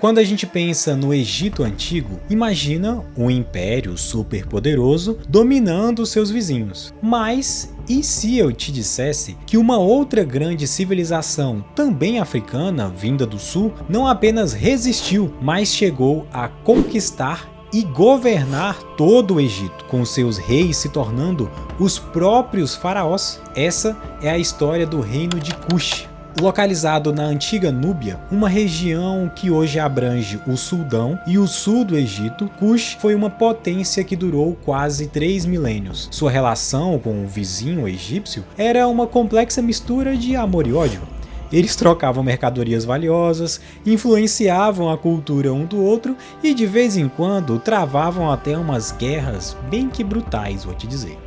Quando a gente pensa no Egito Antigo, imagina um império superpoderoso dominando seus vizinhos. Mas e se eu te dissesse que uma outra grande civilização, também africana, vinda do sul, não apenas resistiu, mas chegou a conquistar e governar todo o Egito, com seus reis se tornando os próprios faraós? Essa é a história do reino de Kush. Localizado na antiga Núbia, uma região que hoje abrange o Sudão e o sul do Egito, Kush foi uma potência que durou quase 3 milênios. Sua relação com o vizinho egípcio era uma complexa mistura de amor e ódio. Eles trocavam mercadorias valiosas, influenciavam a cultura um do outro e de vez em quando travavam até umas guerras bem que brutais, vou te dizer.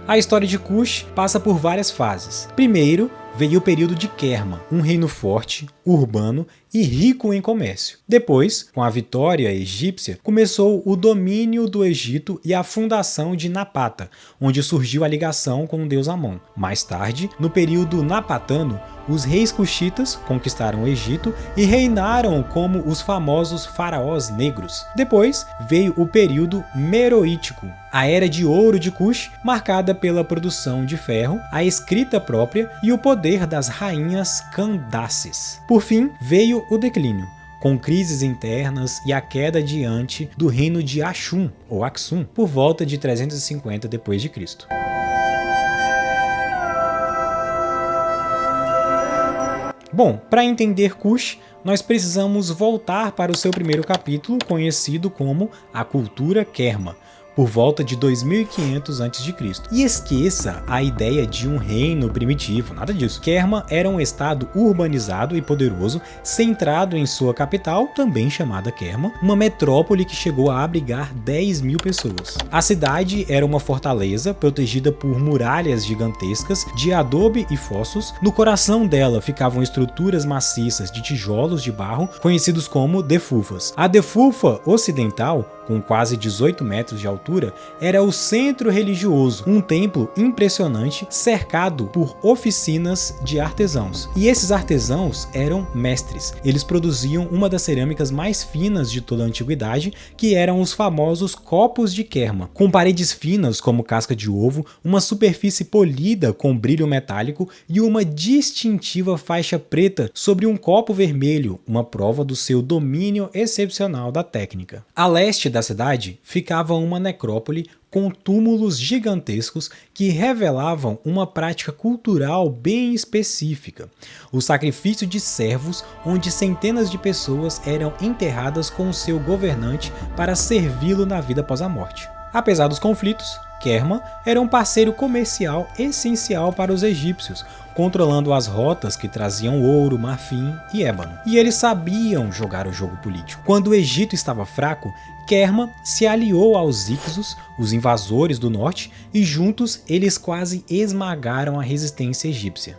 A história de Kush passa por várias fases. Primeiro, veio o período de Kerma, um reino forte, urbano e rico em comércio. Depois, com a vitória egípcia, começou o domínio do Egito e a fundação de Napata, onde surgiu a ligação com o deus Amon. Mais tarde, no período napatano, os reis cuxitas conquistaram o Egito e reinaram como os famosos faraós negros. Depois veio o período meroítico, a era de ouro de Kush, marcada pela produção de ferro, a escrita própria e o poder das rainhas Candaces. Por fim, veio o declínio, com crises internas e a queda diante do reino de Ashum, ou Aksum, por volta de 350 d.C. Bom, para entender Kush, nós precisamos voltar para o seu primeiro capítulo, conhecido como a cultura Kerma, por volta de 2500 a.C. E esqueça a ideia de um reino primitivo, nada disso. Kerma era um estado urbanizado e poderoso, centrado em sua capital, também chamada Kerma, uma metrópole que chegou a abrigar 10 mil pessoas. A cidade era uma fortaleza protegida por muralhas gigantescas de adobe e fossos. No coração dela ficavam estruturas maciças de tijolos de barro, conhecidos como defufas. A defufa ocidental, com quase 18 metros de altura, era o centro religioso, um templo impressionante cercado por oficinas de artesãos. E esses artesãos eram mestres. Eles produziam uma das cerâmicas mais finas de toda a antiguidade, que eram os famosos copos de Kerma, com paredes finas como casca de ovo, uma superfície polida com brilho metálico e uma distintiva faixa preta sobre um copo vermelho, uma prova do seu domínio excepcional da técnica. A leste da cidade ficava uma necrópole com túmulos gigantescos que revelavam uma prática cultural bem específica. O sacrifício de servos, onde centenas de pessoas eram enterradas com o seu governante para servi-lo na vida após a morte. Apesar dos conflitos, Kerma era um parceiro comercial essencial para os egípcios, controlando as rotas que traziam ouro, marfim e ébano. E eles sabiam jogar o jogo político. Quando o Egito estava fraco, Kerma se aliou aos Ixos, os invasores do norte, e juntos eles quase esmagaram a resistência egípcia.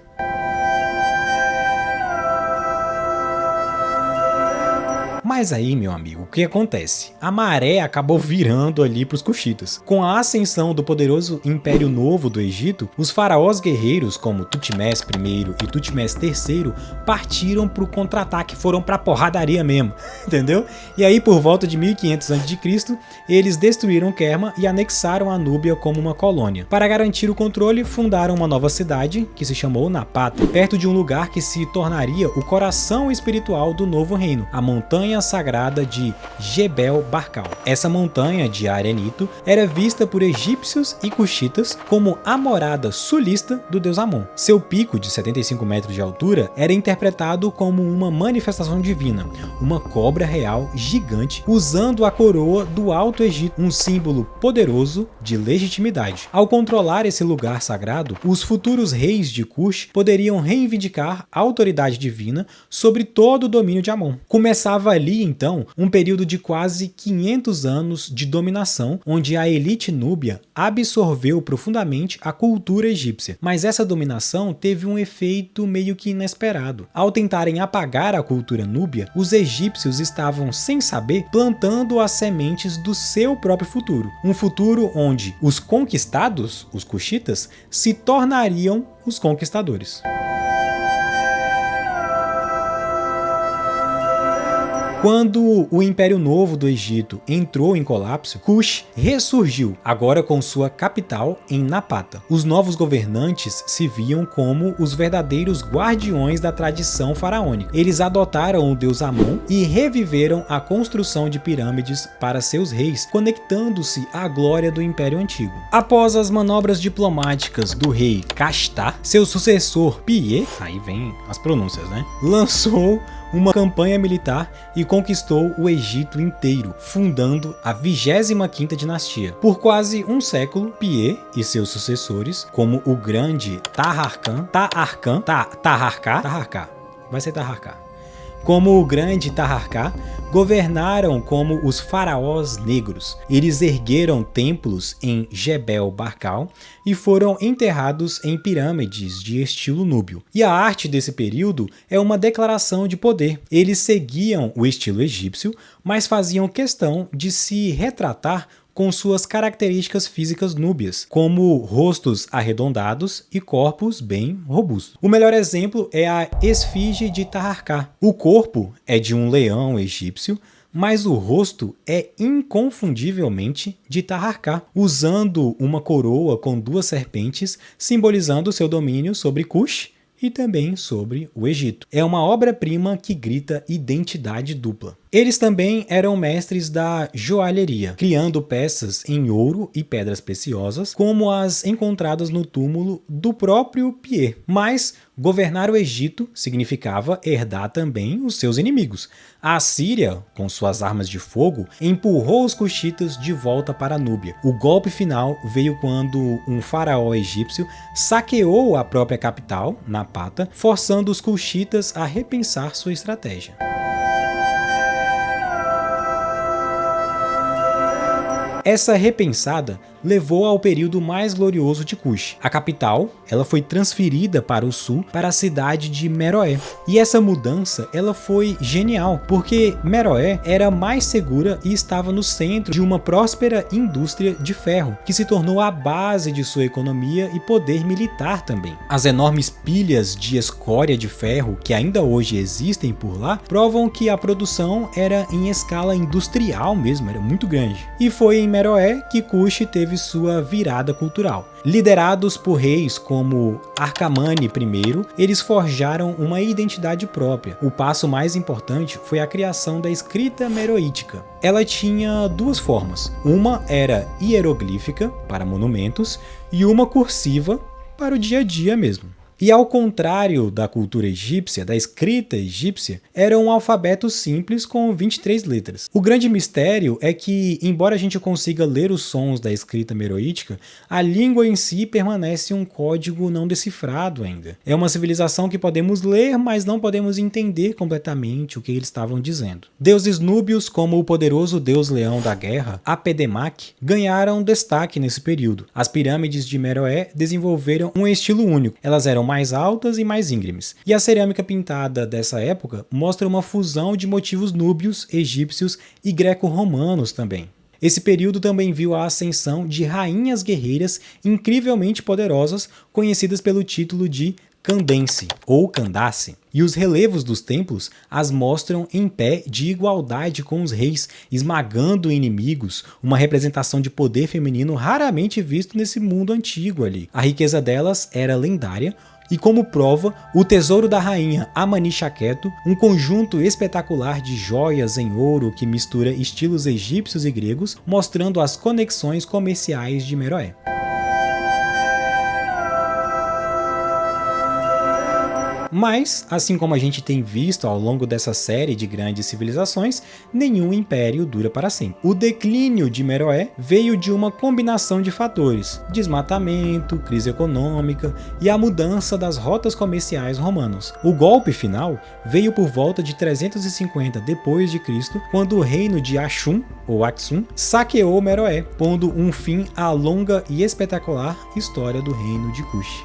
Mas aí, meu amigo, o que acontece? A maré acabou virando ali para os cuxitas. Com a ascensão do poderoso Império Novo do Egito, os faraós guerreiros como Tutmés I e Tutmés III partiram para o contra-ataque, foram para a porradaria mesmo, entendeu? E aí, por volta de 1500 a.C., eles destruíram Kerma e anexaram a Núbia como uma colônia. Para garantir o controle, fundaram uma nova cidade, que se chamou Napata, perto de um lugar que se tornaria o coração espiritual do novo reino, a montanha sagrada de Jebel Barkal. Essa montanha de arenito era vista por egípcios e cuxitas como a morada sulista do deus Amon. Seu pico de 75 metros de altura era interpretado como uma manifestação divina, uma cobra real gigante usando a coroa do Alto Egito, um símbolo poderoso de legitimidade. Ao controlar esse lugar sagrado, os futuros reis de Kush poderiam reivindicar a autoridade divina sobre todo o domínio de Amon. Começava ali, então, um período de quase 500 anos de dominação, onde a elite núbia absorveu profundamente a cultura egípcia. Mas essa dominação teve um efeito meio que inesperado. Ao tentarem apagar a cultura núbia, os egípcios estavam, sem saber, plantando as sementes do seu próprio futuro. Um futuro onde os conquistados, os cuxitas, se tornariam os conquistadores. Quando o Império Novo do Egito entrou em colapso, Kush ressurgiu, agora com sua capital em Napata. Os novos governantes se viam como os verdadeiros guardiões da tradição faraônica. Eles adotaram o deus Amon e reviveram a construção de pirâmides para seus reis, conectando-se à glória do Império Antigo. Após as manobras diplomáticas do rei Kashta, seu sucessor Piye, aí vem as pronúncias, né? Lançou uma campanha militar e conquistou o Egito inteiro, fundando a 25ª dinastia. Por quase um século, Piye e seus sucessores, como o grande Taharqa, como o grande Taharqa, governaram como os faraós negros. Eles ergueram templos em Jebel Barkal e foram enterrados em pirâmides de estilo núbio. E a arte desse período é uma declaração de poder. Eles seguiam o estilo egípcio, mas faziam questão de se retratar com suas características físicas núbias, como rostos arredondados e corpos bem robustos. O melhor exemplo é a esfinge de Taharqa. O corpo é de um leão egípcio, mas o rosto é inconfundivelmente de Taharqa, usando uma coroa com 2 serpentes, simbolizando seu domínio sobre Kush e também sobre o Egito. É uma obra-prima que grita identidade dupla. Eles também eram mestres da joalheria, criando peças em ouro e pedras preciosas, como as encontradas no túmulo do próprio Piye. Mas governar o Egito significava herdar também os seus inimigos. A Assíria, com suas armas de fogo, empurrou os cuxitas de volta para a Núbia. O golpe final veio quando um faraó egípcio saqueou a própria capital, Napata, forçando os cuxitas a repensar sua estratégia. Essa repensada levou ao período mais glorioso de Kush. A capital, ela foi transferida para o sul, para a cidade de Meroé. E essa mudança, ela foi genial, porque Meroé era mais segura e estava no centro de uma próspera indústria de ferro, que se tornou a base de sua economia e poder militar também. As enormes pilhas de escória de ferro que ainda hoje existem por lá, provam que a produção era em escala industrial mesmo, era muito grande. E foi em Meroé que Kush teve sua virada cultural. Liderados por reis como Arcamane I, eles forjaram uma identidade própria. O passo mais importante foi a criação da escrita meroítica. Ela tinha 2 formas. Uma era hieroglífica, para monumentos, e uma cursiva, para o dia a dia mesmo. E ao contrário da cultura egípcia, da escrita egípcia, era um alfabeto simples com 23 letras. O grande mistério é que, embora a gente consiga ler os sons da escrita meroítica, a língua em si permanece um código não decifrado ainda. É uma civilização que podemos ler, mas não podemos entender completamente o que eles estavam dizendo. Deuses núbios, como o poderoso deus leão da guerra, Apedemak, ganharam destaque nesse período. As pirâmides de Meroé desenvolveram um estilo único. Elas eram mais altas e mais íngremes. E a cerâmica pintada dessa época mostra uma fusão de motivos núbios, egípcios e greco-romanos também. Esse período também viu a ascensão de rainhas guerreiras incrivelmente poderosas, conhecidas pelo título de Candense ou Candace. E os relevos dos templos as mostram em pé de igualdade com os reis, esmagando inimigos, uma representação de poder feminino raramente visto nesse mundo antigo ali. A riqueza delas era lendária, e como prova, o tesouro da rainha Amani-Shaketo, um conjunto espetacular de joias em ouro que mistura estilos egípcios e gregos, mostrando as conexões comerciais de Meroé. Mas, assim como a gente tem visto ao longo dessa série de grandes civilizações, nenhum império dura para sempre. O declínio de Meroé veio de uma combinação de fatores: desmatamento, crise econômica e a mudança das rotas comerciais romanas. O golpe final veio por volta de 350 d.C., quando o reino de Ashum, ou Aksum, saqueou Meroé, pondo um fim à longa e espetacular história do reino de Kush.